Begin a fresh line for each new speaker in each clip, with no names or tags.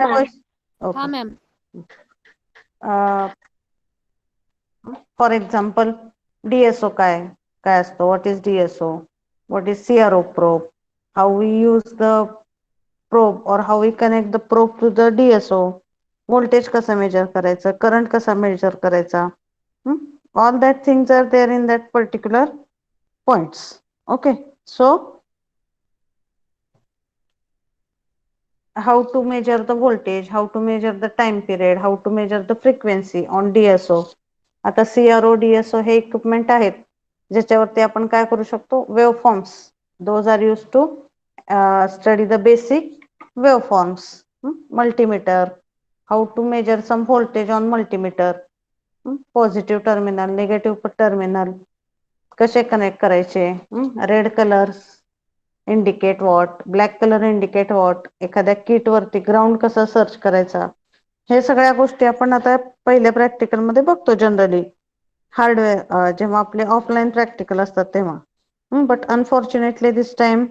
हाँ
okay.
Ma'am.
For example DSO काय काय असतो, what is DSO, what is CRO probe, how we use the probe और how we connect the probe to the DSO, voltage कसं measure करायचं, current कसा measure करायचा, all that things are there in that particular points. Okay, so how to measure the voltage, how to measure the time period, how to measure the frequency on DSO. आता CRO DSO हे equipment आहेत ज्याच्यावरती आपण काय करू शकतो, wave forms, those are used to study the basic wave forms. Multimeter, how to measure some voltage on multimeter, positive terminal, negative terminal कसे connect करायचे, red colour indicate what, black colour indicate what, एखाद्या kit वरती ground कसा search करायचा, हे सगळ्या गोष्टी आपण आता पहिल्या प्रॅक्टिकल मध्ये बघतो जनरली, हार्डवेअर जेव्हा आपले ऑफलाईन प्रॅक्टिकल असतात तेव्हा. But unfortunately this time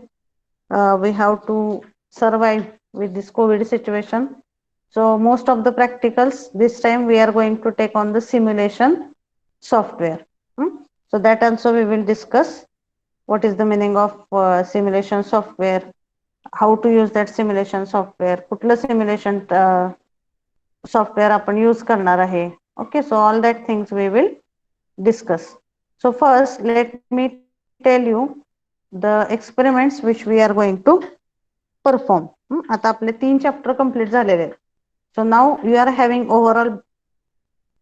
we have to survive with this covid situation. So most of the practicals this time we are going to take on the simulation software. So that also we will discuss. What is the meaning of simulation software? How to use that simulation software? कुठलं simulation software आपण use करणार आहे? Okay, so all that things we will discuss. So first, let me tell you the experiments which we are going to perform. आता आपले 3 chapter complete झालेले आहेत. So now you are having overall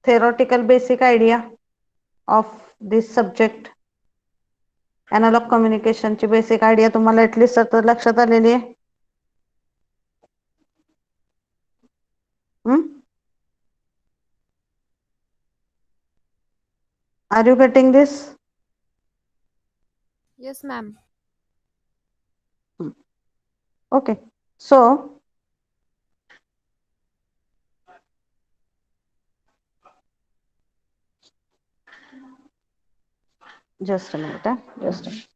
theoretical basic idea of this subject. Analog communication ची basic idea तुम्हाला at least आता लक्षात आलेली आहे. Are you getting this?
Yes ma'am.
Okay, so just a minute, just a minute.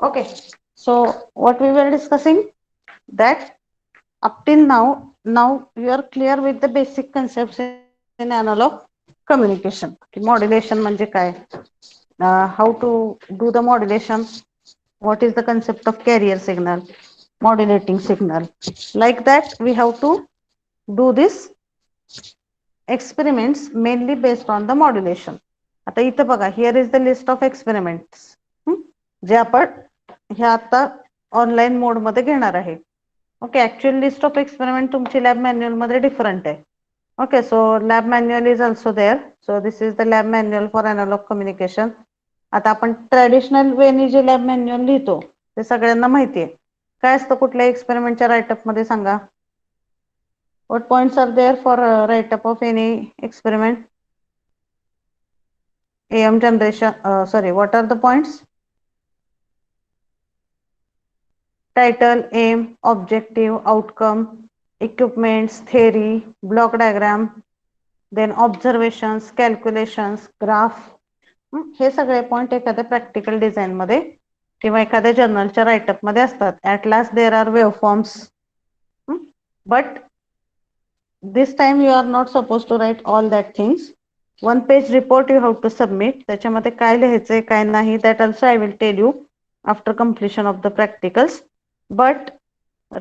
Okay, so what we were discussing that up till now you are clear with the basic concepts in analog communication. Modulation म्हणजे काय, how to do the modulation, what is the concept of carrier signal, modulating signal, like that we have to do this experiments mainly based on the modulation. आता इथं बघा, here is the list of experiments जे आपण ह्या आता online मोड मध्ये घेणार आहे. Okay, actual list of experiment तुमची लॅब मॅन्युअल मध्ये डिफरंट आहे. Okay, so lab manual is also there. So this is the lab manual for analog communication. आता आपण ट्रॅडिशनल वेनी जे लॅब मॅन्युअल लिहितो ते सगळ्यांना माहिती आहे. काय असतं कुठल्या एक्सपेरिमेंटच्या राईटअप मध्ये सांगा? What points are there for write-up of any experiment? AM generation, sorry, what are the points? Title, aim, objective, outcome, equipments, theory, block diagram, then observations, calculations, graph. हे सगळे पॉइंट एखाद्या प्रॅक्टिकल डिझाईन मध्ये किंवा एखाद्या जर्नलच्या write-up मध्ये असतात. At last there R wave forms, but this time you are not supposed to write all that things. One page report you have to submit. त्याच्यामध्ये काय लिहायचंय काय नाही, that also I will tell you after completion of the practicals. But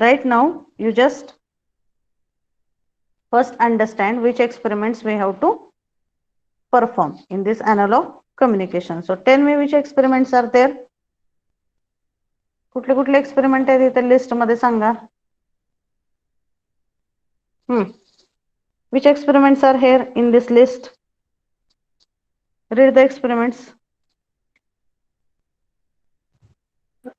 right now you just first understand which experiments we have to perform in this analog communication. So tell me which experiments are there. कुठले कुठले experiment आहेत इथे list मध्ये सांगा. Which experiments are here in this list? Read the experiments.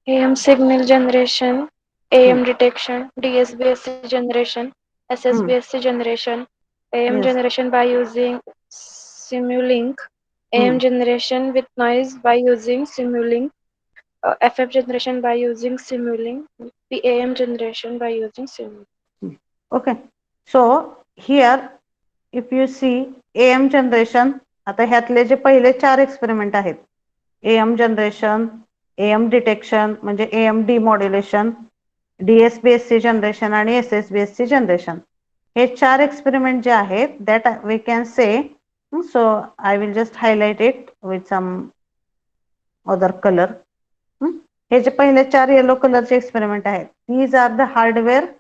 AM signal generation, AM detection, DSBSC generation, SSBSC generation, AM
Yes.
generation by using Simulink, AM generation with noise by using Simulink, FF generation by using Simulink, PAM generation by using Simulink.
Okay. So here if you see AM generation, आता ह्यातले जे पहिले 4 experiment आहेत, AM generation, AM detection म्हणजे AM डिमॉड्युलेशन, DSBSC generation आणि SSBSC generation, हे 4 experiment जे आहेत that we can say, so I will just highlight it with some other color. हे जे पहिले 4 येलो कलरचे एक्सपेरिमेंट आहेत, these are the hardware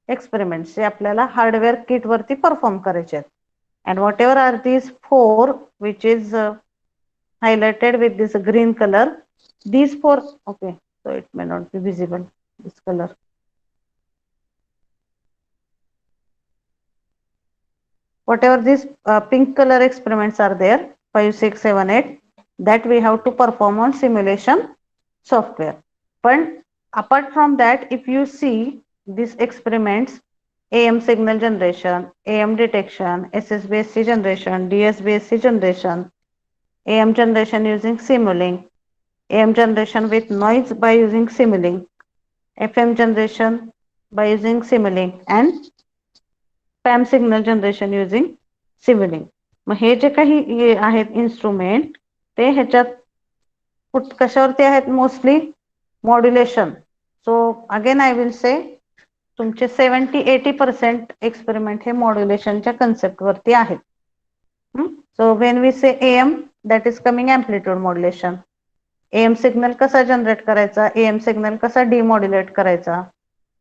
experiments जे आपल्याला हार्डवेअर किट वरती परफॉर्म करायचे आहेत. And whatever are these 4 which is highlighted with this green color, these 4, okay, so it may not be visible this color. Whatever these pink color experiments are there, 5, 6, 7, 8, that we have to perform on simulation software. But apart from that, if you see these experiments, AM signal generation, AM detection, SSBSC generation, DSBSC generation, AM generation using Simulink, AM generation with noise by using Simulink, FM generation by using Simulink, and PAM signal generation using Simulink. मग हे जे काही आहेत instrument ते ह्याच्यात कशावरती आहेत, mostly modulation. So again I will say तुमचे 70-80% एक्सपेरिमेंट हे मॉड्युलेशनच्या कन्सेप्ट वरती आहेत. So when we say AM, that is coming amplitude modulation. AM signal कसा जनरेट करायचा, AM सिग्नल कसा डिमॉड्युलेट करायचा.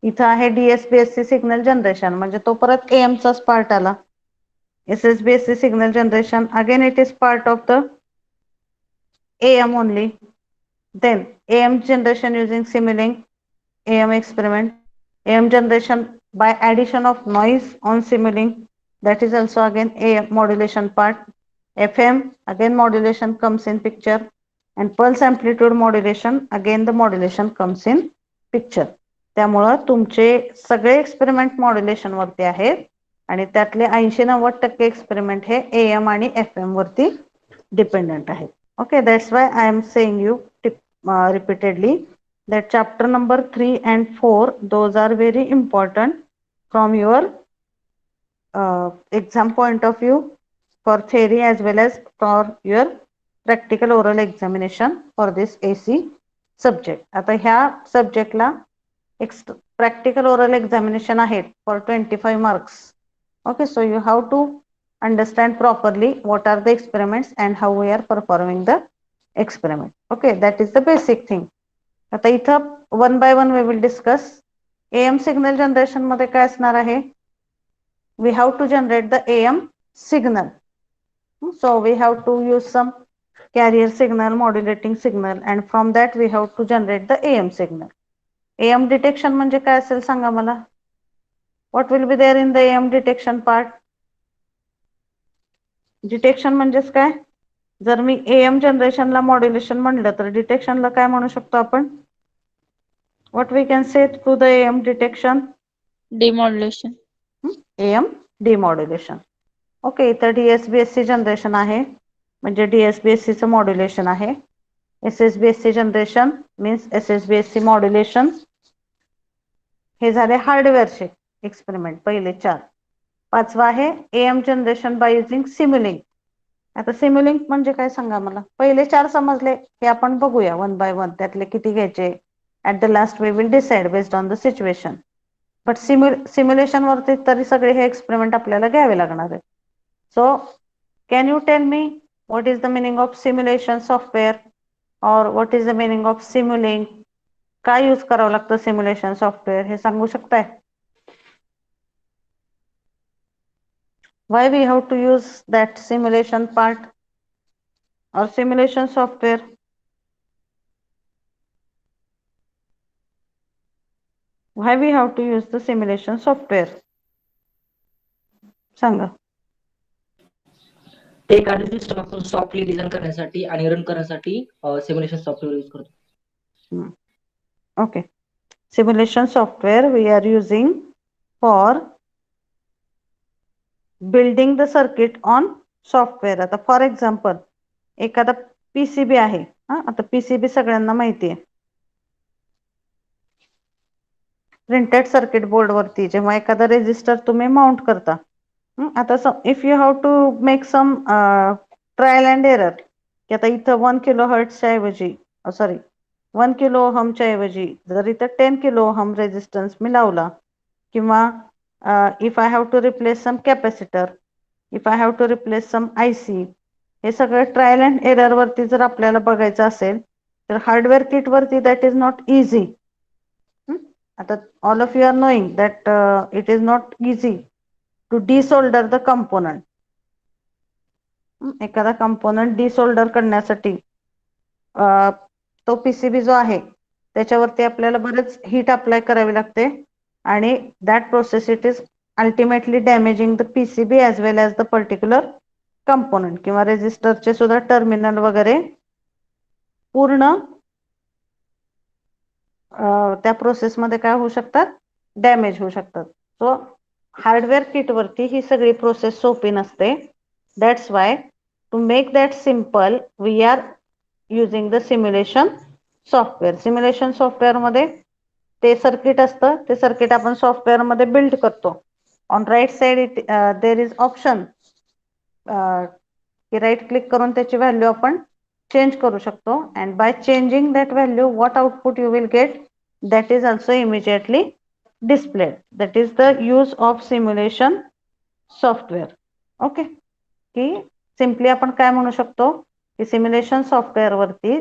इथं आहे DSBSC सिग्नल जनरेशन, म्हणजे तो परत AM चाच पार्ट आला. SSBSC signal generation, again it is part of the AM only. Then AM generation using Simulink, AM experiment, AM generation by addition of noise on Simulink, that is also again AM modulation part. FM, again modulation comes in picture, and pulse amplitude modulation, again the modulation comes in picture. त्यामुळे तुमचे सगळे experiment modulation वरती आहेत आणि त्यातले 80-90% experiment हे AM आणि FM वरती डिपेंडंट आहेत. Okay, that's why I am saying you repeatedly that chapter number 3 and 4, those are very important from your exam point of view, for theory as well as for your practical oral examination for this AC subject. आता ह्या सब्जेक्टला practical oral examination आहेत for 25 marks. Okay, so you have to understand properly what are the experiments and how we are performing the experiment. Okay, that is the basic thing. आता इथं one by one we will discuss. AM signal generation मध्ये काय असणार आहे, we have to generate the AM signal. So we have to use some carrier signal, modulating signal, and from that we have to generate the AM signal. AM detection म्हणजे काय असेल सांगा मला. What will be there in the AM detection part? Detection म्हणजेच काय, जर मी AM जनरेशनला modulation म्हणलं तर डिटेक्शनला काय म्हणू शकतो आपण. What we can say through the AM detection?
Demodulation.
AM demodulation. Okay, इथं DSBSC जनरेशन आहे म्हणजे DSBSC चं मॉड्युलेशन आहे. SSBSC generation means SSBSC modulation. हे झाले हार्डवेअरचे एक्सपेरिमेंट पहिले 4. 5वा आहे AM जनरेशन बाय युजिंग सिम्युलिंक. आता सिम्युलिंक म्हणजे काय सांगा मला. पहिले 4 समजले हे आपण बघूया वन बाय वन, त्यातले किती घ्यायचे. At the last we will decide based on the situation. But simulation वरती तरी सगळे हे एक्सपेरिमेंट आपल्याला घ्यावे लागणार आहे. So can you tell me what is the meaning of simulation software और what is the meaning of Simulink. काय यूज करावं लागतं सिम्युलेशन सॉफ्टवेअर हे सांगू शकताय. Why we have to use that simulation part or simulation software. Why we have to use the simulation software. सांगा.
एखादी system आपण सॉफ्टली डिझाईन करण्यासाठी आणि रन करण्यासाठी सिम्युलेशन सॉफ्टवेअर यूज करतो.
Okay. Simulation software we are using for building the circuit on software. आता for example एखादा PCB आहे. आता पीसीबी सगळ्यांना माहिती आहे. प्रिंटेड सर्किट बोर्ड वरती जेव्हा एखादा रेजिस्टर तुम्ही माउंट करता. आता if you have to make some trial and error की आता इथं 1 किलो हर्ट्सच्या ऐवजी 1 किलो ओहमच्या ऐवजी जर इथं 10 किलो ओहम रेजिस्टन्स मी लावला किंवा if I have to replace some capacitor, if I have to replace some IC, हे सगळं ट्रायल अँड एरर वरती जर आपल्याला बघायचं असेल तर हार्डवेअर किट वरती दॅट इज नॉट इझी. आता all of you are knowing that it is not easy to desolder the component. एखादा कंपोनंट डिसोल्डर करण्यासाठी तो पीसीबी जो आहे त्याच्यावरती आपल्याला बरेच हीट अप्लाय करावी लागते आणि that process it is ultimately damaging the PCB as well as the particular component किंवा रेजिस्टरचे सुद्धा टर्मिनल वगैरे पूर्ण त्या प्रोसेसमध्ये काय होऊ शकतात, डॅमेज होऊ शकतात. सो हार्डवेअर किट वरती ही सगळी प्रोसेस सोपी नसते. That's why to make that simple we are using the simulation software. Simulation software मध्ये ते सर्किट असतं, ते सर्किट आपण सॉफ्टवेअर मध्ये बिल्ड करतो. On right side there is option की राईट क्लिक करून त्याची व्हॅल्यू आपण चेंज करू शकतो. And by changing that value what output you will get that is also immediately displayed. That is the use of simulation software. Okay. की simply आपण काय म्हणू शकतो की सिम्युलेशन सॉफ्टवेअर वरती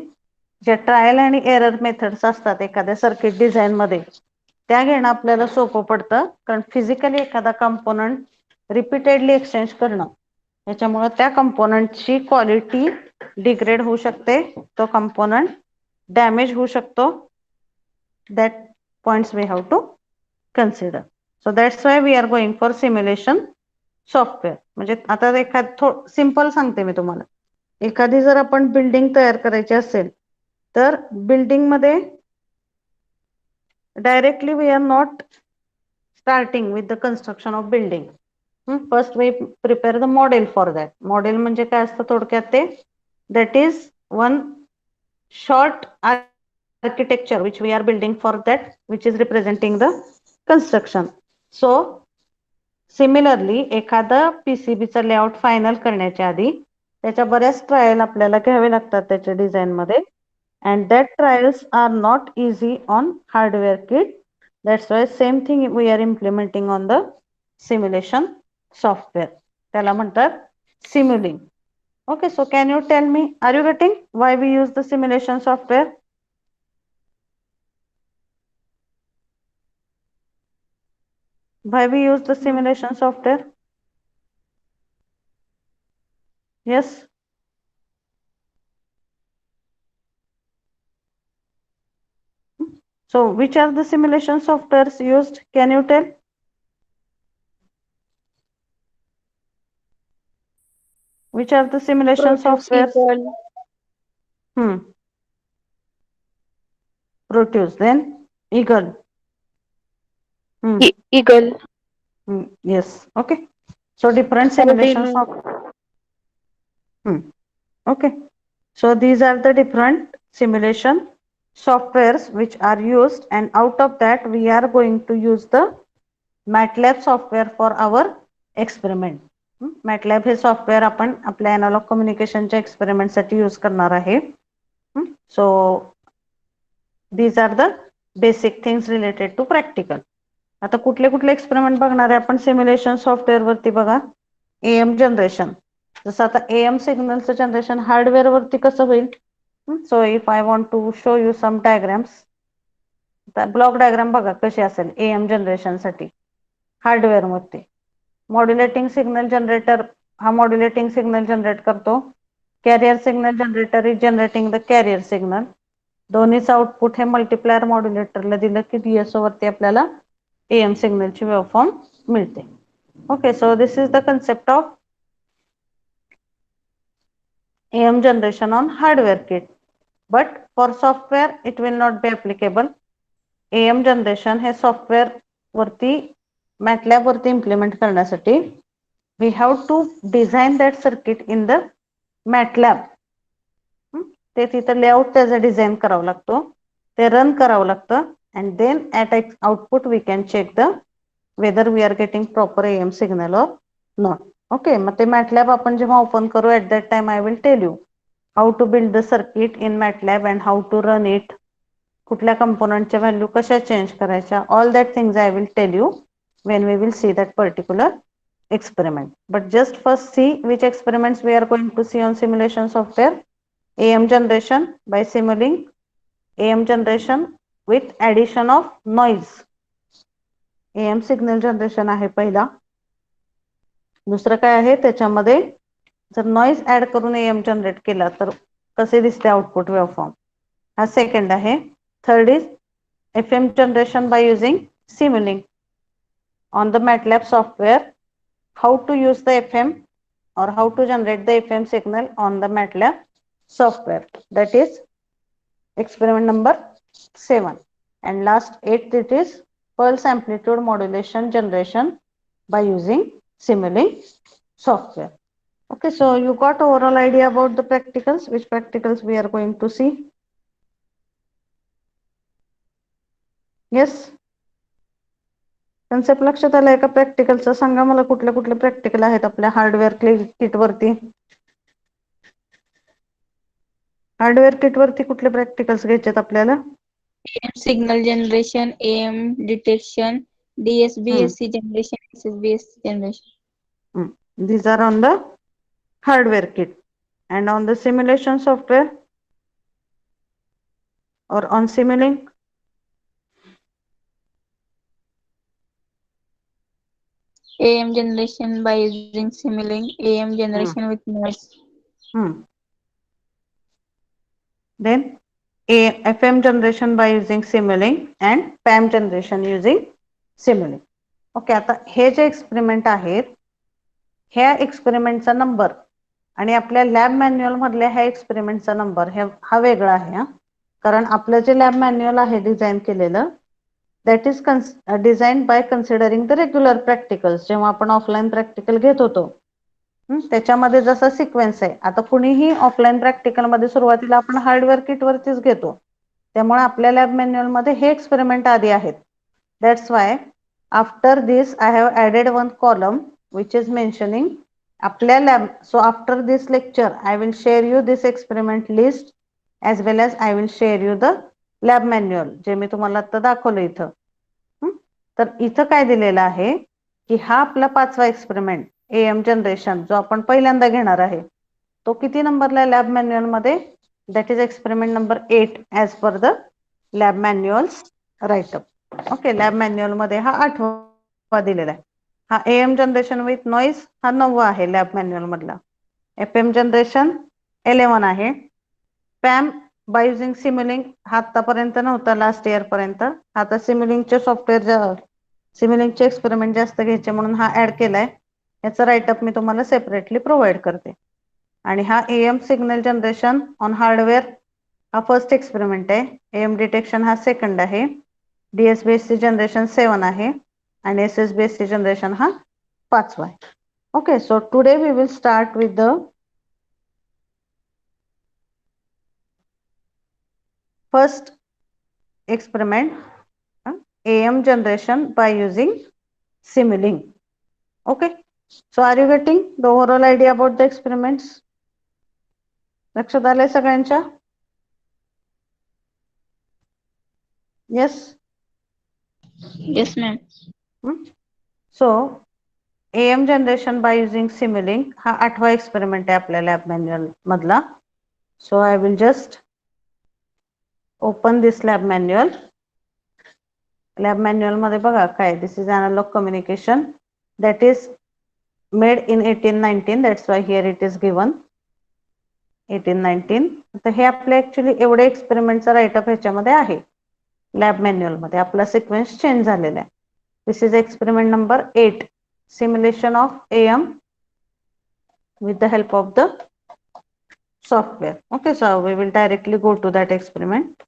ज्या ट्रायल आणि एरर मेथड्स असतात एखाद्या सर्किट डिझाईन मध्ये त्या घेणं आपल्याला सोपं पडतं. कारण फिजिकली एखादा कंपोनंट रिपीटेडली एक्सचेंज करणं याच्यामुळे त्या कंपोनंटची क्वालिटी डिग्रेड होऊ शकते, तो कंपोनंट डॅमेज होऊ शकतो. That points we have to consider. So that's why we are going for simulation software. म्हणजे आता एखाद सिंपल सांगते मी तुम्हाला. एखादी जर आपण बिल्डिंग तयार करायची असेल तर बिल्डिंग मध्ये directly we are not starting with the construction of building. First we prepare the model for that. Model म्हणजे काय असतं थोडक्यात ते that is one short architecture which we are building for that which is representing the construction. So similarly एखादा पीसीबीचा layout final करण्याच्या आधी त्याच्या बऱ्याच ट्रायल आपल्याला घ्यावे लागतात त्याच्या डिझाईन मध्ये. And that trials are not easy on hardware kit. That's why same thing we are implementing on the simulation software. त्याला म्हणतात Simulink. Okay. So can you tell me are you getting why we use the simulation software. Why we use the simulation software? Yes. So which are the simulation softwares used? Can you tell? Which are the simulation
Proteus,
softwares?
Eagle,
Proteus, then Eagle.
Eagle,
Yes. Okay. So different simulation
Arduino.
Okay. So these are the different simulation softwares which are used, and out of that we are going to use the MATLAB software for our experiment. MATLAB हे software आपण आपल्या analogue कम्युनिकेशनच्या एक्सपेरिमेंटसाठी use करणार आहे. So these are the basic things related to practical. आता कुठले कुठले एक्सपेरिमेंट बघणार आहे आपण सिम्युलेशन सॉफ्टवेअर वरती बघा. एएम जनरेशन, जसं आता एएम सिग्नलचं जनरेशन हार्डवेअर वरती कसं होईल. So if I want to show you some diagrams, block diagram बघा कशी असेल एएम जनरेशन साठी हार्डवेअर मध्ये. मॉड्युलेटिंग सिग्नल जनरेटर हा मॉड्युलेटिंग सिग्नल जनरेट करतो. Carrier signal generator is generating the carrier signal. दोन्हीचं आउटपुट हे मल्टीप्लायर मॉड्युलेटरला दिलं की डीएसओ वरती आपल्याला एएम सिग्नलची वेवफॉर्म मिळते. Okay, so this is the concept of AM generation on hardware kit, but for software it will not be applicable. AM generation हे सॉफ्टवेअर वरती MATLAB वरती इम्प्लिमेंट करण्यासाठी we have to design that circuit in the MATLAB. ते तिथं layout त्याचं design करावं लागतो, ते रन करावं लागतं, and then at output we can check the whether we are getting proper AM signal or not. Okay, मग ते MATLAB आपण जेव्हा ओपन करू at that time I will tell you how to build the circuit in MATLAB and how to run it. कुठल्या कंपोनेंटच्या value कशा change करायच्या, all that things I will tell you when we will see that particular experiment. But just first see which experiments we are going to see on simulation software. AM generation by Simulink, AM generation with addition of noise. AM signal generation आहे पहिला. दुसरं काय आहे त्याच्यामध्ये जर noise add करून am generate केला तर कसे दिसते आउटपुट वेवफॉर्म, हा सेकंड आहे. Third is FM generation by using Simulink on the MATLAB software. How to use the FM or how to generate the FM signal on the MATLAB software. That is experiment number 7. And last 8, it is pulse amplitude modulation generation by using Simulink software. Okay, so you got overall idea about the practicals, which practicals we are going to see. Yes, concept लक्षात आलाय का प्रॅक्टिकलचं? सांगा मला कुठले कुठले practical आहेत आपल्या hardware kit वरती. हार्डवेअर किट वरती कुठले प्रॅक्टिकल्स घ्यायचेत आपल्याला?
AM signal generation, AM detection, DSBSC generation, SSBSC generation.
These are on the hardware kit. And on the simulation software or on Simulink?
AM generation by using Simulink, AM generation with noise.
Then FM generation by using Simulink and PAM generation using Simulink. Okay, आता हे जे experiment आहेत ह्या एक्सपेरिमेंटचा number आणि आपल्या lab manual मधल्या ह्या एक्सपेरिमेंटचा number हा वेगळा आहे. कारण आपलं जे लॅब मॅन्युअल आहे डिझाईन केलेलं that is design by considering the regular practicals. जेव्हा आपण ऑफलाईन प्रॅक्टिकल घेत होतो त्याच्यामध्ये जसा सिक्वेन्स आहे, आता कुणीही ऑफलाईन प्रॅक्टिकल मध्ये सुरुवातीला आपण हार्डवेअर किट वरतीच घेतो, त्यामुळे आपल्या लॅब मॅन्युअल मध्ये हे एक्सपेरिमेंट आधी आहेत. That's why after this I have added one column which is mentioning आपल्या lab. So after this lecture I will share you this experiment list as well as I will share you the lab manual जे मी तुम्हाला आता दाखवलं इथं. तर इथं काय दिलेलं आहे की हा आपला 5वा एक्सपेरिमेंट AM जनरेशन जो आपण पहिल्यांदा घेणार आहे तो किती नंबरला लॅब मॅन्युअल मध्ये? That is experiment number 8 as per the lab manuals write-up. Okay, lab manual मध्ये हा 8वा दिलेला आहे. हा AM जनरेशन विथ नॉइज हा 9वा आहे लॅब मॅन्युअल मधला. FM जनरेशन 11 आहे. पॅम बाय युजिंग Simulink हा आतापर्यंत नव्हता लास्ट इयर पर्यंत. आता सिम्युलिंकचे सॉफ्टवेअर सिम्युलिंकचे एक्सपेरिमेंट जास्त घ्यायचे म्हणून हा ऍड केलाय. याचा राईटअप मी तुम्हाला सेपरेटली प्रोव्हाइड करते. आणि हा AM signal generation on hardware हा फर्स्ट एक्सपेरिमेंट आहे. AM डिटेक्शन हा सेकंड आहे. DSBSC जनरेशन 7 आहे आणि SSBSC जनरेशन हा 5वा आहे. Okay, so today we will start with the first experiment, AM generation by using Simulink. Okay, So are you getting the overall idea about the experiments? लक्षात आलंय सगळ्यांच्या? Yes.
Yes, ma'am.
So AM generation by using Simulink हा 8वा experiment आहे आपल्या lab manual मधला. So I will just open this lab manual. Lab manual मध्ये बघा काय, this is analog communication that is made in 1819. That's why here it is given 1819. तर हे आपले ऍक्च्युली एवढे एक्सपेरिमेंटचा राईटअप ह्याच्यामध्ये आहे लॅब मॅन्युअल मध्ये. आपला सिक्वेन्स चेंज झालेला आहे. This is experiment number 8, simulation of AM with the help of the software. Okay, so we will directly go to that experiment.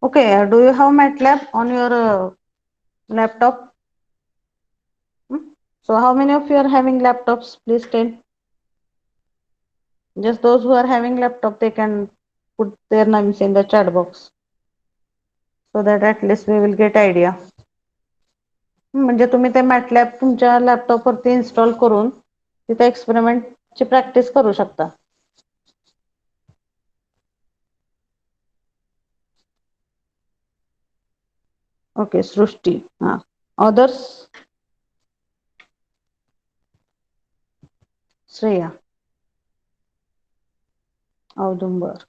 Okay, do you have MATLAB on your laptop? So how many of you are having laptops? Please tell. Just those who are having laptop, they can put their names in the chat box so that at least we will get idea. म्हणजे तुम्ही ते MATLAB तुमच्या laptop वरती install करून तिथे experiment ची practice करू शकता. ओके, सृष्टी. हा, अदर्स? श्रेया, औदुंबर.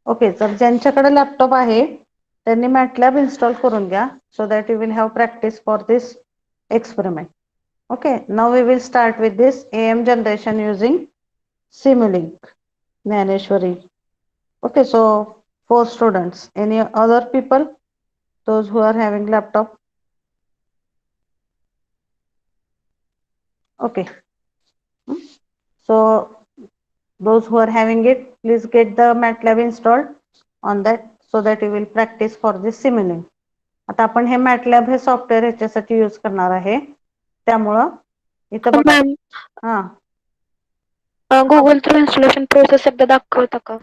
ओके, तर ज्यांच्याकडे लॅपटॉप आहे त्यांनी MATLAB इन्स्टॉल करून घ्या so that you will have practice for this experiment. Okay, now we will start with this AM generation using Simulink. Naneshwari. Okay, so 4 students. Any other people? Those who are having laptop? Okay. So those who are having it, please get the MATLAB installed on that so that you will practice for this Simulink. आता आपण हे MATLAB हे software ह्याच्यासाठी use करणार आहे. त्यामुळं इथं बघा.
मॅम,
हा,
गुगल थ्रू इन्स्टॉलेशन प्रोसेस एकदा दाखवता का?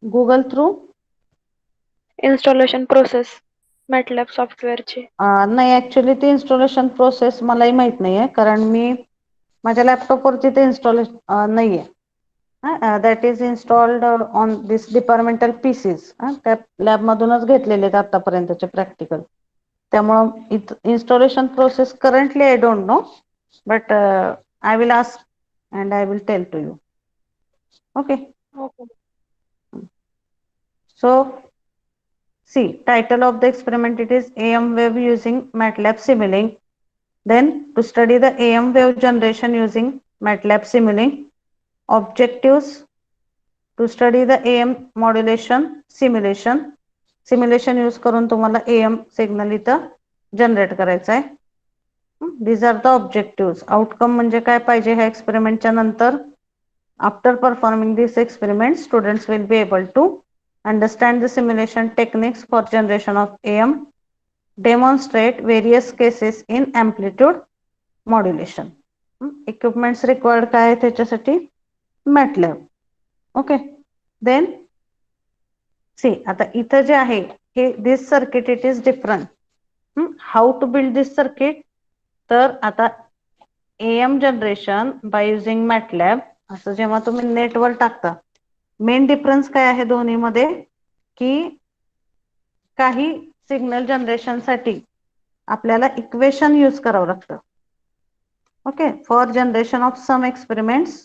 Google through
installation process MATLAB सॉफ्टवेअरची.
नाही, ऍक्च्युली ती इन्स्टॉलेशन प्रोसेस मलाही माहित नाहीये कारण मी माझ्या लॅपटॉप वरती ते इन्स्टॉलेशन नाहीये. That is installed on this departmental PCs. त्या लॅब मधूनच घेतलेले आहेत आतापर्यंतचे प्रॅक्टिकल. त्यामुळं installation process currently I don't know, but I will ask and I will tell to you. Okay, so see, title of the experiment, it is AM wave using MATLAB Simulink. Then to study the AM wave generation using MATLAB Simulink. Objectives: to study the AM modulation simulation. Simulation use करून तुम्हाला AM signal इथं generate करायचा आहे. These are the objectives. Outcome म्हणजे काय पाहिजे ह्या एक्सपेरिमेंटच्या नंतर? After performing this experiment, students will be able to understand the simulation techniques for generation of AM, demonstrate various cases in amplitude modulation. Equipments required काय आहे त्याच्यासाठी? MATLAB. Okay, then see, आता इथं जे आहे हे this circuit it is different. How to build this circuit? तर आता AM generation by using MATLAB असं जेव्हा तुम्ही नेटवर टाकता, मेन डिफरन्स काय आहे दोन्ही मध्ये की काही सिग्नल जनरेशन साठी आपल्याला इक्वेशन यूज करावं लागतं. Okay, for generation of some experiments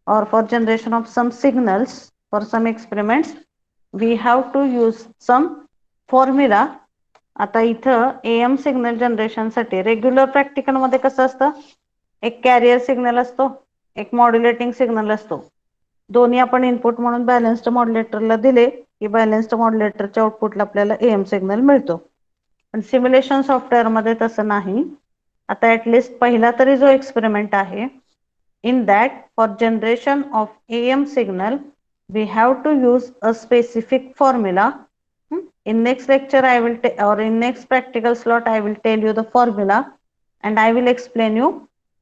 or for generation of some signals for some experiments we have to use some formula. आता इथं AM सिग्नल जनरेशन साठी रेग्युलर प्रॅक्टिकल मध्ये कसं असतं, एक कॅरियर सिग्नल असतो, एक मॉड्युलेटिंग सिग्नल असतो. दोन्ही आपण इनपुट म्हणून बॅलन्स्ड मॉड्युलेटरला दिले की बॅलन्स्ड मॉड्युलेटरच्या आउटपुटला आपल्याला AM सिग्नल मिळतो. पण सिम्युलेशन सॉफ्टवेअर मध्ये तसं नाही. आता ऍटलिस्ट पहिला तरी जो एक्सपेरिमेंट आहे, in that for generation of AM signal we have to use a specific formula. In next lecture I will or in next practical slot I will tell you the formula and I will explain you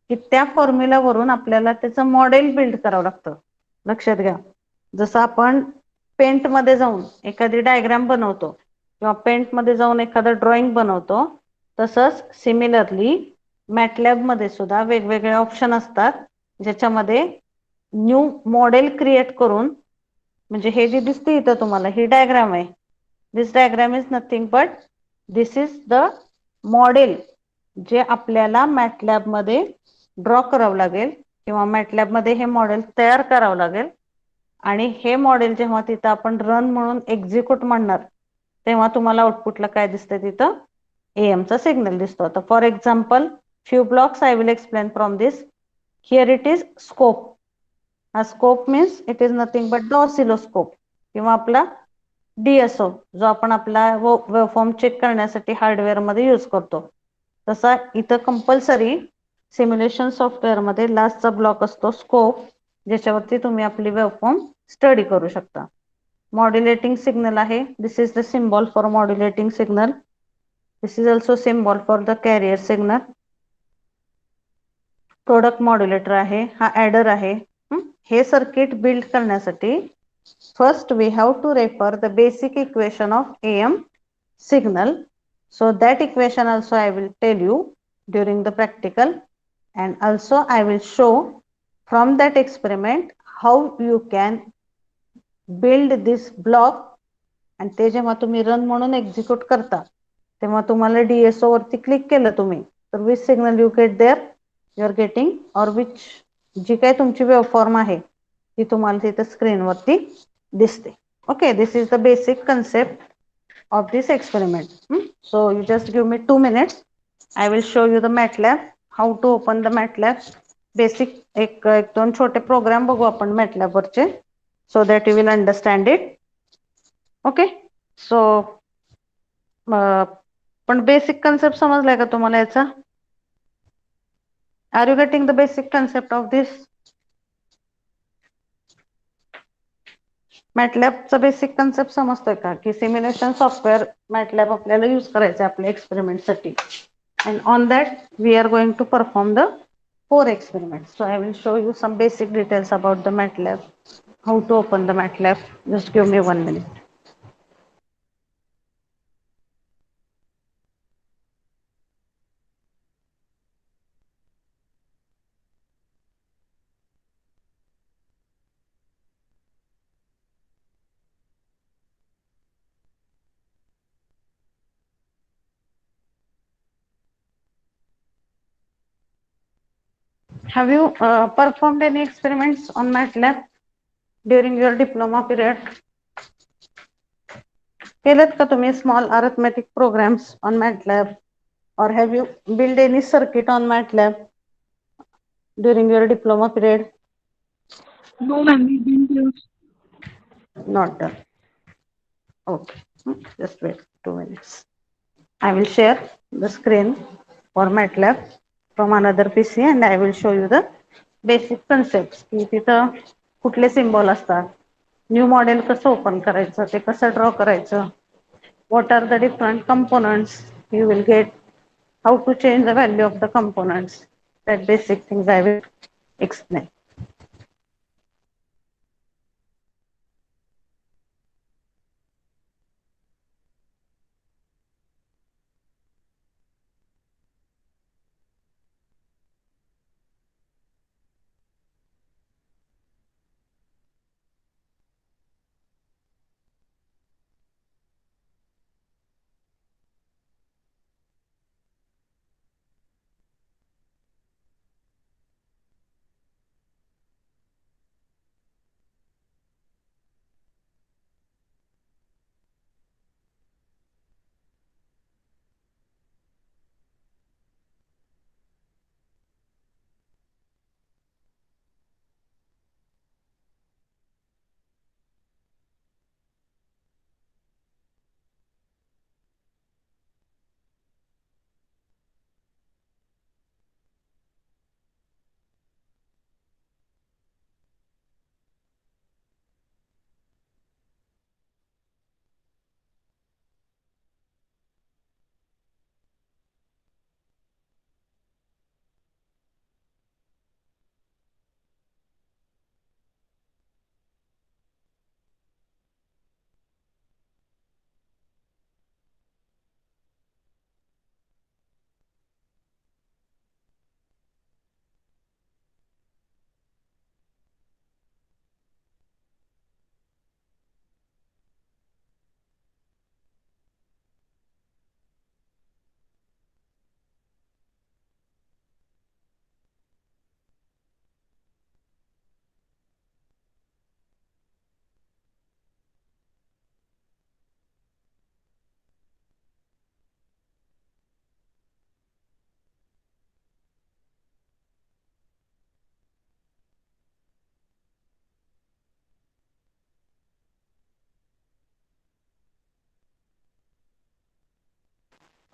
की त्या formula वरून आपल्याला त्याचं model build करावं लागतं. लक्षात घ्या, जसं आपण पेंट मध्ये जाऊन एखादी डायग्राम बनवतो किंवा पेंटमध्ये जाऊन एखादं ड्रॉइंग बनवतो, तसंच सिमिलरली मॅटलॅबमध्ये सुद्धा वेगवेगळे ऑप्शन असतात ज्याच्यामध्ये न्यू मॉडेल क्रिएट करून, म्हणजे हे जे दिसते इथं तुम्हाला ही डायग्राम आहे, this diagram is nothing but this is the model जे आपल्याला मॅटलॅबमध्ये ड्रॉ करावं लागेल किंवा मॅटलॅबमध्ये हे मॉडेल तयार करावं लागेल. आणि हे मॉडेल जेव्हा तिथं आपण रन म्हणून एक्झिक्यूट म्हणणार तेव्हा तुम्हाला आउटपुटला काय दिसतं, तिथं एएमचा सिग्नल दिसतो. आता for example few blocks I will explain from this. Here it is scope. हा scope means it is nothing but the oscilloscope किंवा आपला डीएसओ जो आपण आपला वेवफॉर्म चेक करण्यासाठी हार्डवेअरमध्ये यूज करतो. तसा इथं कंपल्सरी सिम्युलेशन सॉफ्टवेअरमध्ये लास्टचा ब्लॉक असतो स्कोप, ज्याच्यावरती तुम्ही आपली वेवफॉर्म स्टडी करू शकता. मॉड्युलेटिंग सिग्नल आहे. This is the symbol for modulating signal. This is also symbol for the carrier signal. Product modulator आहे. हा ॲडर आहे. हे सर्किट बिल्ड करण्यासाठी first we have to refer the basic equation of AM signal. So that equation also I will tell you during the practical, and also I will show from that experiment how you can build this block. आणि ते जेव्हा तुम्ही run म्हणून execute करता तेव्हा तुम्हाला DSO वरती click केलं तुम्ही तर which signal you get there, you are getting or which जी काय तुमची वेवफॉर्म आहे ती तुम्हाला तिथे स्क्रीनवरती दिसते. Okay, this is the basic concept of this experiment. So you just give me 2 minutes. I will show you the MATLAB, how to open the MATLAB. Basic एक दोन छोटे प्रोग्राम बघू आपण MATLAB वरचे, so that you will understand it. Okay, so पण basic concept समजलाय का तुम्हाला याचा? Are you getting the basic concept of this? मॅटलॅबचा बेसिक कन्सेप्ट समजतोय का की सिम्युलेशन सॉफ्टवेअर मॅटलॅब आपल्याला यूज करायचं आहे आपल्या एक्सपेरिमेंटसाठी. And on that we are going to perform the 4 experiments. So I will show you some basic details about the MATLAB, how to open the MATLAB. Just give me 1 minute. Have you performed any experiments on MATLAB during your diploma period? केलेत का तुम्ही small arithmetic programs on MATLAB, or have you built any circuit on MATLAB during your diploma period?
No, ma'am, we didn't use.
Not done. Okay, just wait 2 minutes. I will share the screen for MATLAB from another PC and I will show you the basic concepts. की तिथं कुठले symbol असतात, new model कसं open करायचं, ते कसं draw करायचं, what are the different components you will get, how to change the value of the components. That basic things I will explain.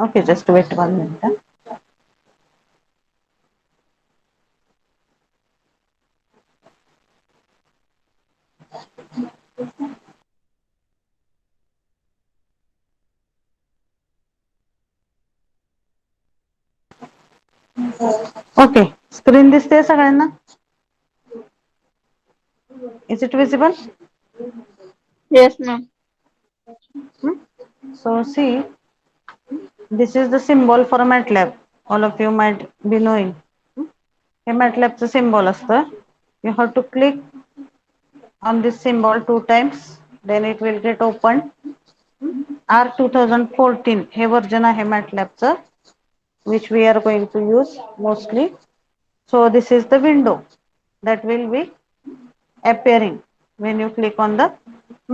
Okay, just wait 1 minute. Okay, screen दिसते सगळ्यांना? Is it visible?
Yes, ma'am.
So see, this is the symbol for MATLAB. All of you might be knowing. हे MATLAB symbol असतं. You have to click on this symbol 2 times, then it will get opened. R2014 हे version आहे MATLAB, which we are going to use mostly. So this is the window that will be appearing when you click on the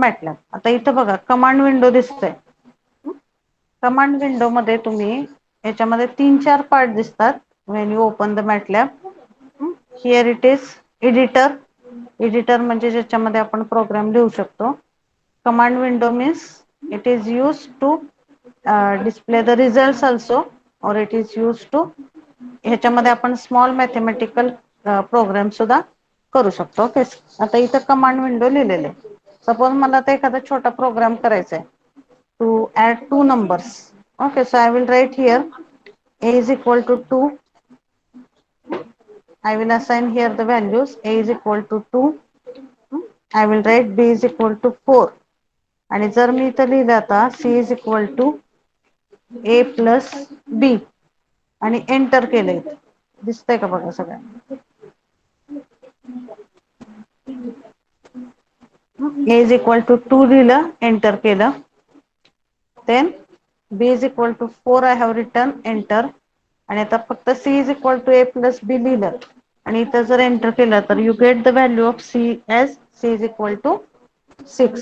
MATLAB. आता इथं बघा command window दिसतंय. Command window मध्ये तुम्ही याच्यामध्ये 3-4 part दिसतात when you open the MATLAB. Here it is editor म्हणजे ज्याच्यामध्ये आपण प्रोग्राम लिहू शकतो. Command window means it is used to display the results also, or it is used to ह्याच्यामध्ये आपण स्मॉल मॅथमॅटिकल प्रोग्राम सुद्धा करू शकतो. ओके, आता इथं कमांड विंडो लिहिलेले. सपोज मला आता एखादा छोटा प्रोग्राम करायचा आहे to add 2 numbers. Okay, so I will write here a is equal to 2. I will assign here the values. A is equal to 2. I will write b is equal to 4. आणि जर मी इथं लिहिलं आता c is equal to a plus b आणि enter केले, दिसतंय का बघा सगळ्यांना? a is equal to 2 लिहिलं, एंटर केलं. Then b is equal to 4 I have written, enter. आणि आता फक्त c is equal to a plus b लिहिलं आणि इथं जर एंटर केलं तर you get the value of c as c is equal to 6.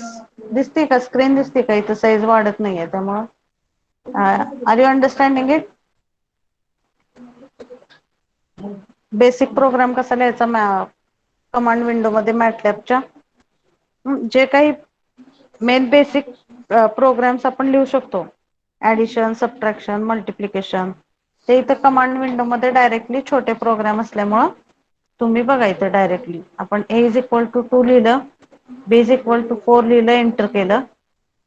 दिसते का स्क्रीन? दिसते का? इथं साईज वाढत नाहीये त्यामुळं. Are you understanding it? Basic program कसा लिहायचा कमांड विंडो मध्ये मॅटलॅबच्या, जे काही मेन बेसिक प्रोग्राम्स आपण लिहू शकतो, ऍडिशन, सबट्रॅक्शन, मल्टिप्लिकेशन, ते इथं कमांड विंडो मध्ये डायरेक्टली छोटे प्रोग्राम असल्यामुळं तुम्ही बघायचं डायरेक्टली. आपण a is equal to 2 लिहिलं, b is equal to 4 लिहिलं, एंटर केलं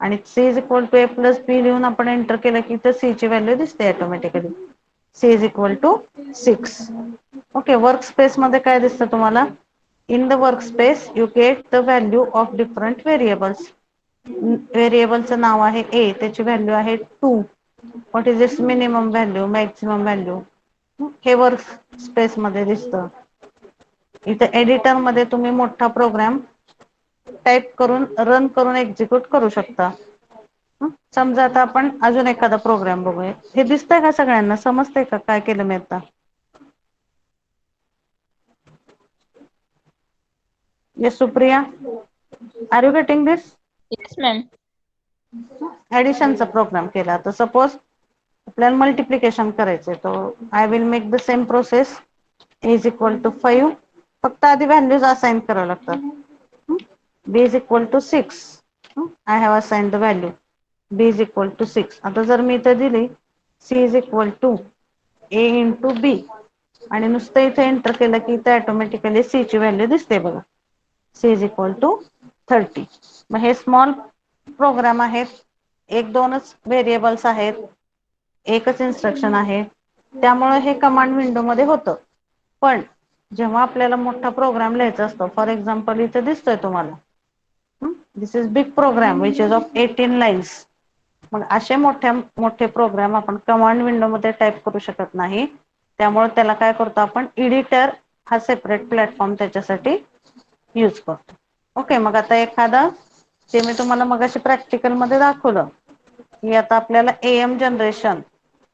आणि c is equal to a plus b लिहून आपण एंटर केलं की इथं c ची व्हॅल्यू दिसते automatically. c is equal to 6. Okay, work space मध्ये काय दिसतं तुम्हाला? In the work space you get the value of different variables. व्हेरिएबलचं नाव आहे a, त्याची व्हॅल्यू आहे 2. What is its minimum value, maximum value, हे वर्क स्पेस मध्ये दिसतं. इथं एडिटर मध्ये तुम्ही मोठा प्रोग्राम टाइप करून रन करून एक्झिक्यूट करू शकता. समजा आता आपण अजून एखादा प्रोग्राम बघूया. हे दिसतंय का सगळ्यांना? समजतंय का काय केलं मी आता? Yes Supriya, are you getting this?
Yes, ma'am.
ऍडिशनचा प्रोग्राम केला. तर सपोज आपल्याला मल्टिप्लिकेशन करायचंय, तो I will make the same process. a is equal to 5. फक्त आधी व्हॅल्यूज असाइन करावं लागतात. b is equal to 6. I have assigned the value. b is equal to 6. आता जर मी इथे दिली c is equal to a into b आणि नुसतं इथे एंटर केलं की इथे ऑटोमॅटिकली c ची व्हॅल्यू दिसते बघा. c is equal to 30. मग हे स्मॉल प्रोग्राम आहेत, 1-2च व्हेरिएबल्स आहेत, एकच इन्स्ट्रक्शन आहे, त्यामुळे हे कमांड विंडो मध्ये होतं. पण जेव्हा आपल्याला मोठा प्रोग्राम लिहायचा असतो, फॉर एक्झाम्पल इथे दिसतोय तुम्हाला, this is big program which is of 18 lines. मग असे मोठे प्रोग्राम आपण कमांड विंडो मध्ये टाइप करू शकत नाही. त्यामुळे त्याला काय करतो आपण, एडिटर हा सेपरेट प्लॅटफॉर्म त्याच्यासाठी यूज करतो. ओके, मग आता एखादा जे मी तुम्हाला मगाशी प्रॅक्टिकल मध्ये दाखवलं की आता आपल्याला AM जनरेशन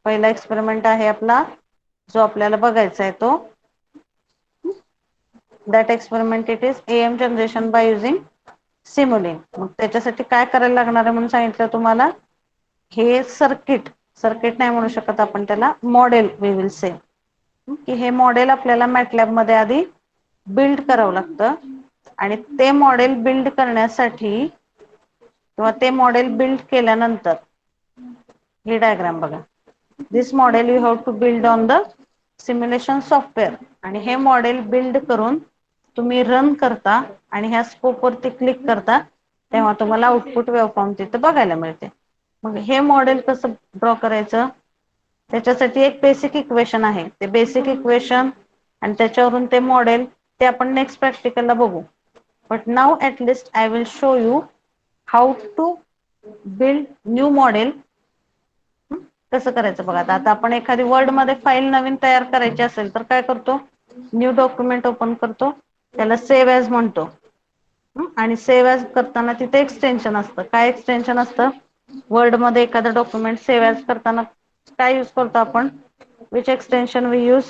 पहिला एक्सपेरिमेंट आहे आपला, जो आपल्याला बघायचा आहे तो that experiment it is AM generation by using Simulink. मग त्याच्यासाठी काय करायला लागणार आहे म्हणून सांगितलं तुम्हाला, हे सर्किट नाही म्हणू शकत आपण त्याला, मॉडेल वी विल से, की हे मॉडेल आपल्याला मॅटलॅब मध्ये आधी बिल्ड करावं लागतं. आणि ते मॉडेल बिल्ड करण्यासाठी किंवा ते मॉडेल बिल्ड केल्यानंतर ही डायग्राम बघा. This model you have to build on the simulation software. आणि हे मॉडेल बिल्ड करून तुम्ही रन करता आणि ह्या स्कोप वरती क्लिक करता, तेव्हा तुम्हाला आउटपुट वेव्हफॉर्म तिथे बघायला मिळते. मग हे मॉडेल कसं ड्रॉ करायचं, त्याच्यासाठी एक बेसिक इक्वेशन आहे. ते बेसिक इक्वेशन आणि त्याच्यावरून ते मॉडेल, ते आपण नेक्स्ट प्रॅक्टिकलला बघू. But now at least I will show you how to build new model. कसं करायचं बघा. आता आपण एखादी वर्ड मध्ये फाईल नवीन तयार करायची असेल तर काय करतो, न्यू डॉक्युमेंट ओपन करतो, त्याला सेव्ह ॲज म्हणतो. आणि सेव्ह ॲज करताना तिथे एक्सटेन्शन असतं. काय एक्सटेन्शन असतं, वर्ड मध्ये एखादं डॉक्युमेंट सेव्ह ॲज करताना काय यूज करतो आपण, which extension we use,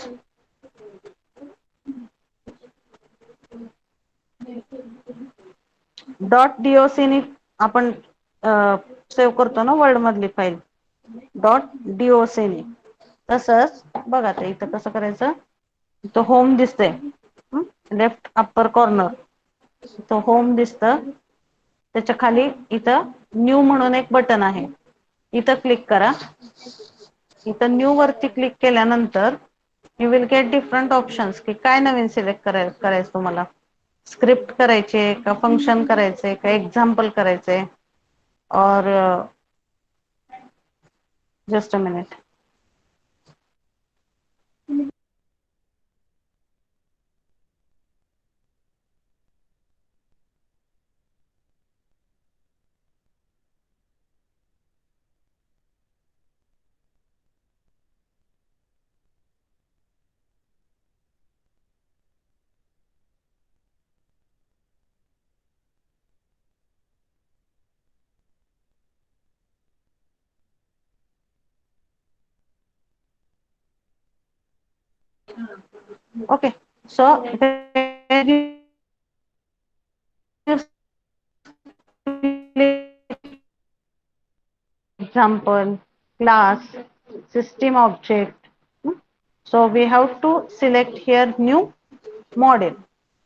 .doc ने आपण सेव्ह करतो ना वर्ड मधली फाईल, .doc ने. तसंच बघा ते इथं कसं करायचं, इथं होम दिसतंय लेफ्ट अप्पर कॉर्नर, इथं होम दिसतं, त्याच्या खाली इथं न्यू म्हणून एक बटन आहे, इथं क्लिक करा. इथं न्यू वरती क्लिक केल्यानंतर you will get different options, की काय नवीन सिलेक्ट करायचं तुम्हाला, स्क्रिप्ट करायचे का, फंक्शन करायचे का, एक्झाम्पल करायचे, और just a minute. Okay, so example, class, system object. So we have to select here new model.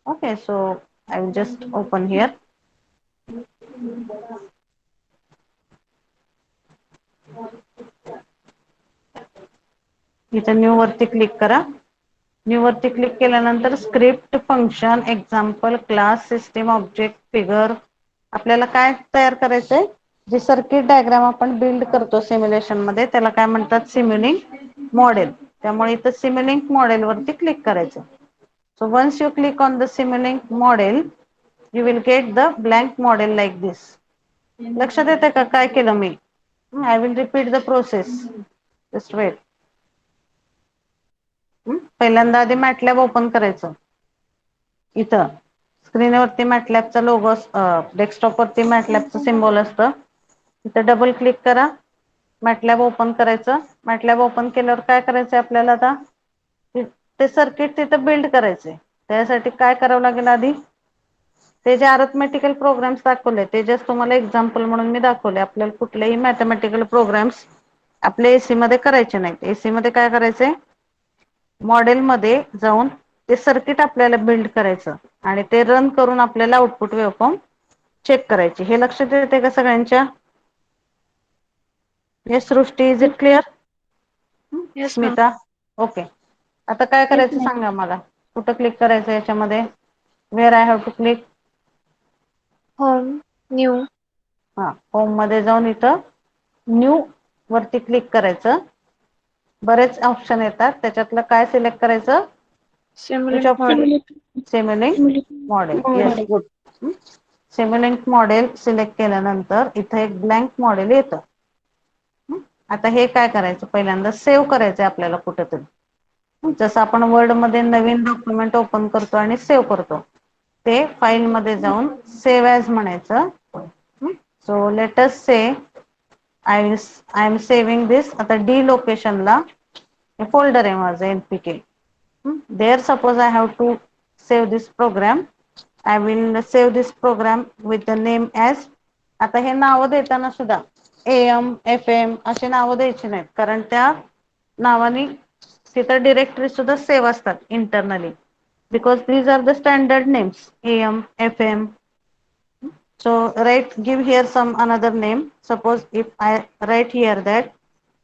Okay, so I will just open here. इथं न्यू वरती क्लिक करा. न्यू वरती क्लिक केल्यानंतर script, function, example, class, system object, figure, आपल्याला काय तयार करायचंय, जे सर्किट डायग्राम आपण बिल्ड करतो सिम्युलेशन मध्ये त्याला काय म्हणतात, सिम्युलिंक मॉडेल. त्यामुळे इथं सिम्युलिंक मॉडेल वरती क्लिक करायचं. So once you click on the Simulink model you will get the blank model like this. लक्षात येते का काय केलं मी, I will repeat the process, just wait. पहिल्यांदा आधी मॅटलॅब ओपन करायचं. इथं स्क्रीनवरती मॅटलॅबचा लोगो, डेस्कटॉप वरती मॅटलॅबचं सिम्बॉल असतं, इथं डबल क्लिक करा, मॅटलॅब ओपन करायचं. मॅटलॅब ओपन केल्यावर काय करायचंय आपल्याला, आता ते सर्किट तिथं बिल्ड करायचंय. त्यासाठी काय करावं लागेल, आधी ते जे अरिथमेटिकल प्रोग्राम्स दाखवले ते जस्ट तुम्हाला एक्झाम्पल म्हणून मी दाखवले. आपल्याला कुठलेही मॅथमॅटिकल प्रोग्राम्स आपल्या एसी मध्ये करायचे नाहीत. एसी मध्ये काय करायचंय, मॉडेल मध्ये जाऊन ते सर्किट आपल्याला बिल्ड करायचं आणि ते रन करून आपल्याला आउटपुट वेव्हफॉर्म चेक करायचे. हे लक्षात येते का सगळ्यांच्या? Yes Srishti, is it clear?
Yes, ma'am.
Smita, okay. आता काय
Yes,
करायचं
ma'am.
सांगा मला, कुठं क्लिक करायचं याच्यामध्ये, where I have to click?
Home, new,
हा, होम मध्ये जाऊन इथं न्यू वरती क्लिक करायचं. बरेच ऑप्शन येतात, त्याच्यातलं काय सिलेक्ट करायचं, which
Simulink
option,
model.
Simulink model. Yes,
Model.
Good. Simulink model select केल्यानंतर इथं एक ब्लँक मॉडेल येतं. आता हे काय करायचं, पहिल्यांदा सेव्ह करायचं आपल्याला कुठेतरी. जसं आपण वर्ड मध्ये नवीन डॉक्युमेंट ओपन करतो आणि सेव्ह करतो, ते फाईल मध्ये जाऊन सेव्ह ॲज म्हणायचं. So let us say I am saving this. आता डी लोकेशनला हे फोल्डर आहे माझं NPK. There suppose I have to save this program, I will save this program with the name as. आता हे नावं देताना सुद्धा AM, FM असे नावं द्यायचे नाहीत, कारण त्या नावाने तिथं डिरेक्टरी सुद्धा सेव्ह असतात internally, because these are the standard names, AM, FM. So give here some another name. Suppose if I write here that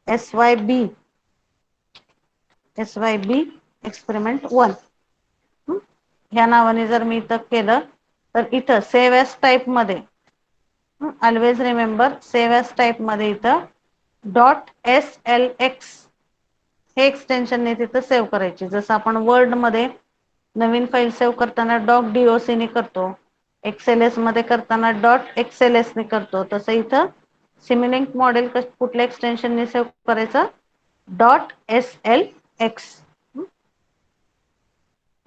SYB, SYB experiment 1 ह्या नावाने जर मी इथं केलं तर इथं सेव्ह एज टाईप मध्ये always remember save as type मध्ये इथं .slx हे एक्सटेन्शनने तिथं सेव्ह करायची. जसं आपण वर्ड मध्ये नवीन फाईल सेव्ह करताना .doc ने करतो, XLS मध्ये करताना .xls ने करतो, तसं इथं सिम्युलिंक मॉडेल कुठल्या एक्सटेन्शनने सेव्ह करायचं .slx.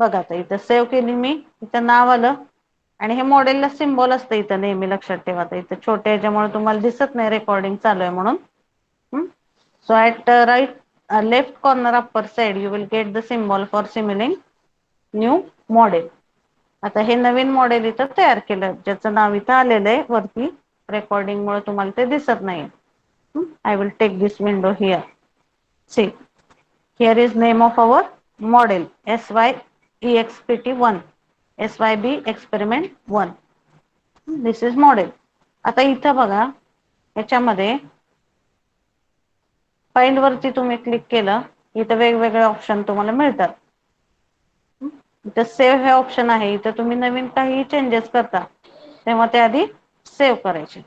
बघा आता इथं सेव्ह केली मी, इथं नाव आलं आणि हे मॉडेलला सिम्बॉल असतं इथं नेहमी लक्षात ठेवा. इथं छोट्या ह्याच्यामुळे तुम्हाला दिसत नाही रेकॉर्डिंग चालू आहे म्हणून. So at right left corner upper side you will get the symbol for Simulink new model. आता हे नवीन मॉडेल इथं तयार केलं ज्याचं नाव इथं आलेलं आहे वरती, रेकॉर्डिंग मुळे तुम्हाला ते दिसत नाही. I will take this window here. See here is name of our model SYEXPT1 SYB experiment 1. This is model. आता इथं बघा याच्यामध्ये फाइल वरती तुम्ही क्लिक केलं इथं वेगवेगळे ऑप्शन तुम्हाला मिळतात. इथं सेव्ह हे ऑप्शन आहे. इथं तुम्ही नवीन काही चेंजेस करता तेव्हा ते आधी सेव्ह करायचे.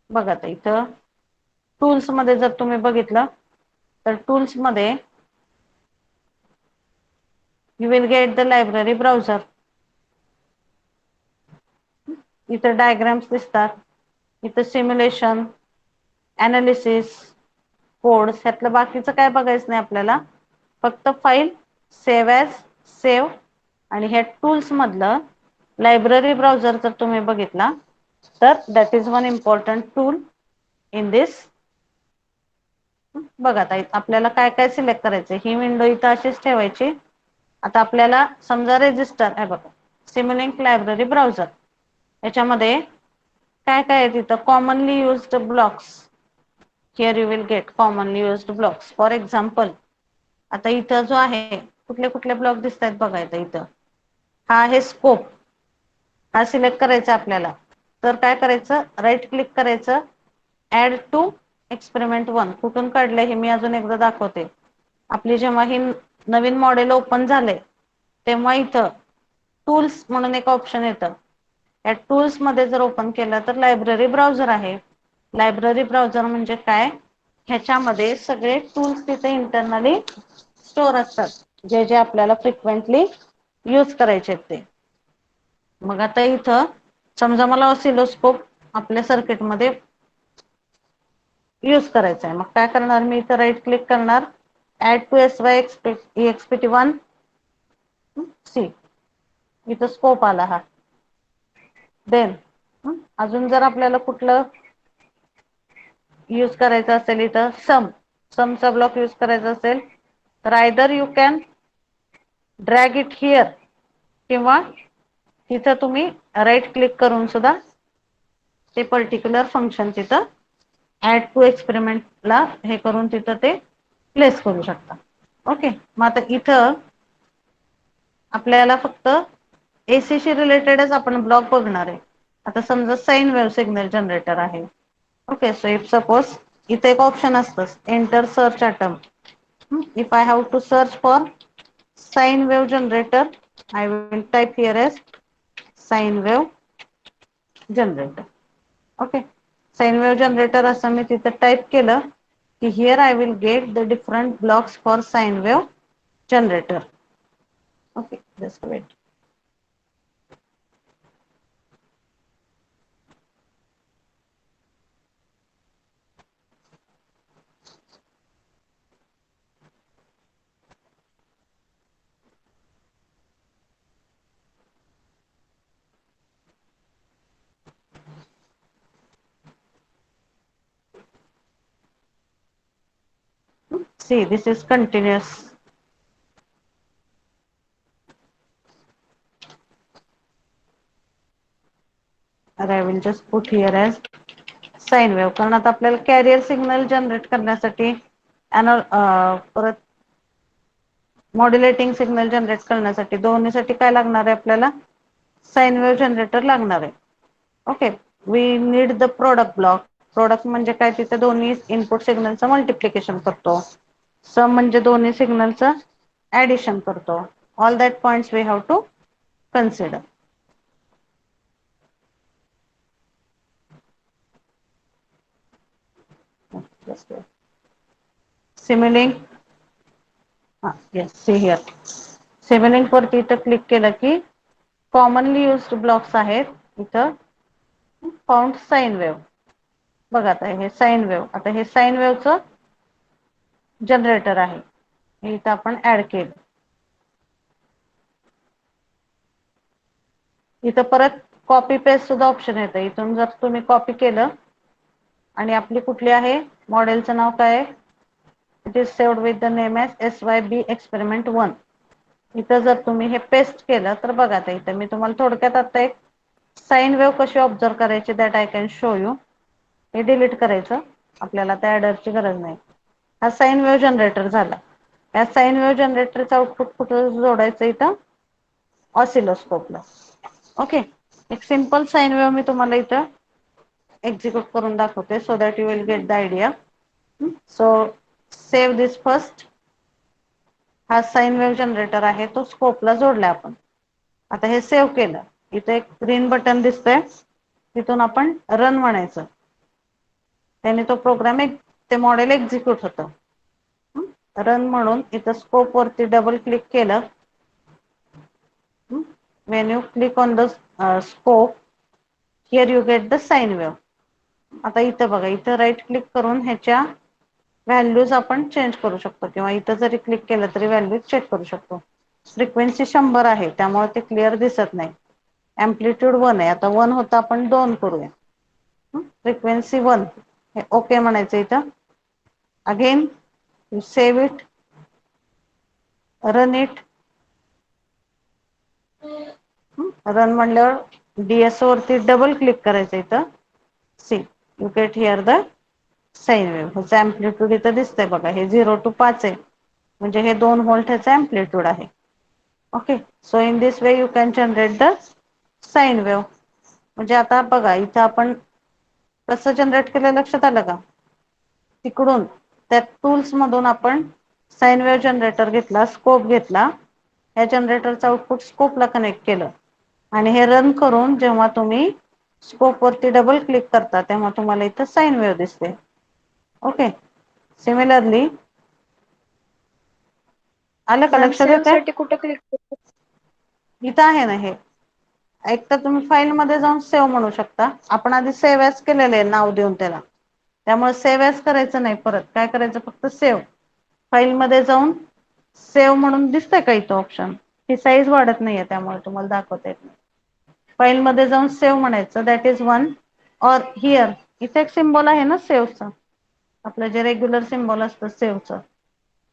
बघा आता इथं टूल्स मध्ये जर तुम्ही बघितलं तर टूल्स मध्ये you will get the library browser. इथं डायग्राम्स दिसतात, इथं सिम्युलेशन, ॲनालिसिस, कोड्स, ह्यातलं बाकीचं काय बघायचं नाही आपल्याला, फक्त फाईल सेव्ह ॲज सेव्ह आणि ह्या टूल्स मधलं लायब्ररी ब्राउझर जर तुम्ही बघितला तर that is one important tool in this. बघा आता आपल्याला काय काय सिलेक्ट करायचं, ही विंडो इथं अशीच ठेवायची. आता आपल्याला समजा रेजिस्टर आहे बघा सिम्युलिंक लायब्ररी ब्राउझर, याच्यामध्ये काय काय आहे तिथं commonly used blocks. Here you will gate commonly used blocks. For example आता इथं जो आहे कुठले कुठले ब्लॉक दिसत आहेत बघा इथं. हा आहे स्कोप, हा सिलेक्ट करायचा आपल्याला. तर काय करायचं राईट क्लिक करायचं, ऍड टू एक्सपेरिमेंट 1. कुठून काढलंय हे मी अजून एकदा दाखवते. आपली जेव्हा ही नवीन मॉडेल ओपन झाले तेव्हा इथं टूल्स म्हणून एक ऑप्शन येतं. या टूल्स मध्ये जर ओपन केलं तर लायब्ररी ब्राउझर आहे. लायब्ररी ब्राउझर म्हणजे काय, ह्याच्यामध्ये सगळे टूल्स तिथे इंटरनली स्टोअर असतात जे जे आपल्याला फ्रिक्वेंटली यूज करायचे आहेत ते. मग आता इथं समजा मला ऑसिलोस्कोप आपल्या सर्किटमध्ये यूज करायचा आहे, मग काय करणार मी इथं राईट क्लिक करणार, ऍड टू SYEXPT1. सी इथं स्कोप आला हा. देन अजून जर आपल्याला कुठलं यूज करायचं असेल इथं समचा ब्लॉक यूज करायचा असेल तर either you can drag it here किंवा तिथं तुम्ही राईट क्लिक करून सुद्धा ते पर्टिक्युलर फंक्शन तिथं ऍड टू एक्सपेरिमेंटला हे करून तिथं ते प्लेस करू शकता. ओके, मग आता इथं आपल्याला फक्त AC शी रिलेटेडच आपण ब्लॉक बघणार आहे. आता समजा साइन वेव्ह सिग्नल जनरेटर आहे. ओके, सो इफ सपोज इथे एक ऑप्शन असतं enter search atom. If I have to search for sine wave generator I will type here as sine wave generator. Okay, sine wave generator असं मी तिथं type केलं की here I will get the different blocks for sine wave generator. Okay, just wait. See, this is continuous. Or I will just put here as sine wave. कारण आता आपल्याला carrier signal generate करण्यासाठी परत modulating signal generate करण्यासाठी दोन्हीसाठी काय लागणार आहे आपल्याला साइन वेव्ह जनरेटर लागणार आहे. Okay, we need the product block. Product म्हणजे काय, तिथे दोन्ही इनपुट सिग्नलचं मल्टिप्लिकेशन करतो. सम म्हणजे दोन्ही सिग्नलचं ऍडिशन करतो. All that points we have to consider. Simulink, yes, see here. Simulink वरती इथं क्लिक केलं की कॉमनली युज्ड ब्लॉक्स आहेत इथं. Found sine wave. बघा आता हे साइन वेव्ह, आता हे साइन वेव्हचं जनरेटर आहे, हे इथं आपण ऍड केलं. इथं परत कॉपी पेस्ट सुद्धा ऑप्शन येतं. इथून जर तुम्ही कॉपी केलं आणि आपली कुठली आहे, मॉडेलचं नाव काय आहे, it is saved with the name as SYB experiment 1. इथं जर तुम्ही हे पेस्ट केलं तर बघा आता इथं मी तुम्हाला थोडक्यात आता एक साइन वेव्ह कशी ऑब्झर्व करायची that I can show you. हे डिलीट करायचं, आपल्याला त्या ॲडरची गरज नाही. हा साइन वेव्ह जनरेटर झाला. या साइन वेव्ह जनरेटरचं आउटपुट कुठं जोडायचं, इथं ऑसिलोस्कोपला. ओके, एक सिंपल साइन वेव्ह मी तुम्हाला इथं एक्झिक्यूट करून दाखवते so that you will get the idea. So save this first. हा साइन वेव्ह जनरेटर आहे, तो स्कोपला जोडला आपण. आता हे सेव्ह केलं, इथं एक ग्रीन बटन दिसतंय, तिथून आपण रन म्हणायचं. त्याने तो प्रोग्राम ते मॉडेल एक्झिक्यूट होतं. रन म्हणून इथं स्कोप वरती डबल क्लिक केलं. when you click on the scope, here you get the sine wave. आता इथं बघा, इथं राईट क्लिक करून ह्याच्या व्हॅल्यूज आपण चेंज करू शकतो किंवा इथं जरी क्लिक केलं तरी व्हॅल्यूज चेक करू शकतो. फ्रिक्वेन्सी 100 आहे त्यामुळे ते क्लिअर दिसत नाही. एम्प्लिट्यूड 1 आहे, आता 1 होता आपण 2 करूया. फ्रिक्वेन्सी 1 हे ओके म्हणायचं. इथं again you save it, run it. Run म्हणल्यावर DSO वरती डबल क्लिक करायचं. इथं see you get here the sine wave. ह्याचं एम्प्लिट्यूड इथं दिसतंय बघा, हे 0 to 5 आहे म्हणजे हे 2 व्होल्ट ह्याचं एम्प्लिट्यूड आहे. Okay, so in this way you can generate the sine wave. म्हणजे आता बघा इथं आपण कसं जनरेट केलं लक्षात आलं का? तिकडून त्या टूल्स मधून आपण साइन वेव्ह जनरेटर घेतला, स्कोप घेतला, या जनरेटरचं आउटपुट स्कोपला कनेक्ट केलं आणि हे रन करून जेव्हा तुम्ही स्कोप वरती डबल क्लिक करता तेव्हा तुम्हाला इथं साइन वेव्ह दिसते. ओके, सिमिलरली आलं का
मॅम
लक्षात
सेव्ह
येते?
साठी कुठे क्लिक करू?
इथं आहे ना हे. एक तर तुम्ही फाईल मध्ये जाऊन सेव्ह म्हणू शकता. आपण आधी सेव्ह ॲज केलेलं आहे नाव देऊन त्याला, त्यामुळे सेव्ह ॲज करायचं नाही. परत काय करायचं, फक्त सेव्ह. फाईल मध्ये जाऊन सेव्ह म्हणून दिसतंय का इथं ऑप्शन? ही साईज वाढत नाहीये त्यामुळे तुम्हाला दाखवता येत नाही. फाईल मध्ये जाऊन सेव्ह म्हणायचं, दॅट इज 1. और हिअर इथे एक सिम्बॉल आहे ना सेव्हचा, आपलं जे रेग्युलर सिम्बॉल असतं सेव्हचं,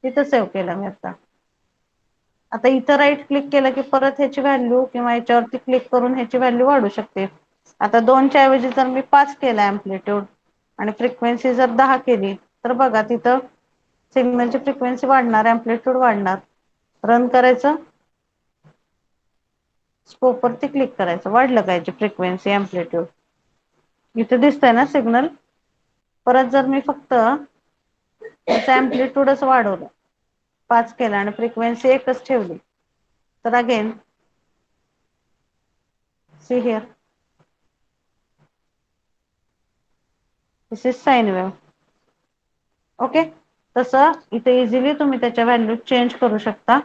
तिथं सेव्ह केलं मी आता. आता इथं राईट क्लिक केलं की परत ह्याची व्हॅल्यू किंवा याच्यावरती क्लिक करून ह्याची व्हॅल्यू वाढू शकते. आता 2च्या ऐवजी जर मी 5 केला एम्प्लिट्यूड आणि फ्रिक्वेन्सी जर 10 केली तर बघा तिथं सिग्नलची फ्रिक्वेन्सी वाढणार, एम्प्लिट्यूड वाढणार. रन करायचं, स्कोप वरती क्लिक करायचं, वाढलं का याची फ्रिक्वेन्सी, एम्प्लिट्यूड इथे दिसतंय ना सिग्नल. परत जर मी फक्त याचा एम्प्लिट्यूडच वाढवलं, 5 केला आणि फ्रिक्वेन्सी एकच ठेवली तर again see here, this is sine wave. Okay, तसं इथे इझिली तुम्ही त्याच्या व्हॅल्यू चेंज करू शकता.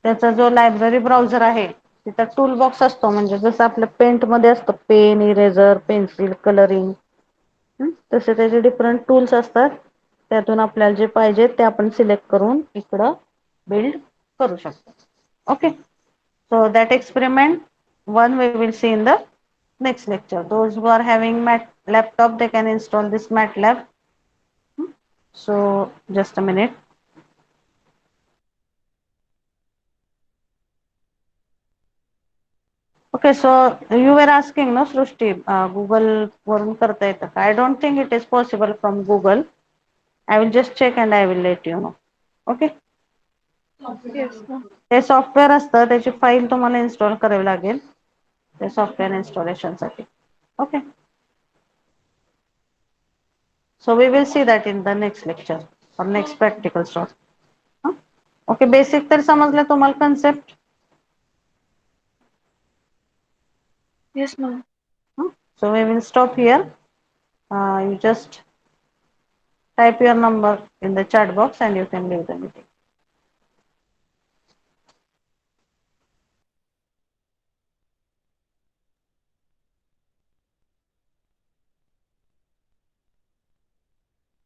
त्याचा जो लायब्ररी ब्राउझर आहे तिथं टूल बॉक्स असतो, म्हणजे जसं आपलं पेंट मध्ये असतं पेन, इरेझर, पेन्सिल, कलरिंग, तसे त्याचे डिफरंट टूल्स असतात. त्यातून आपल्याला जे पाहिजे ते आपण सिलेक्ट करून इकडं बिल्ड करू शकतो. Okay, so that experiment 1 we will see in the next lecture. Those who are having laptop, they can install this MATLAB. So just a minute. Okay, so you were asking, no, Srushti, Google वरून करता येतं का? I don't think it is possible from Google. I will just check and I will let you know. Okay.
Yes ma'am.
ते software असतं, त्याची file तुम्हाला install करावी लागेल ते सॉफ्टवेअर इन्स्टॉलेशन साठी. Okay, so we will see that in the next lecture or next practical shot. Okay, basic तर समजलं तुम्हाला concept?
Yes, ma'am.
So we will stop here. You just type your number in the chat box and you can leave the meeting.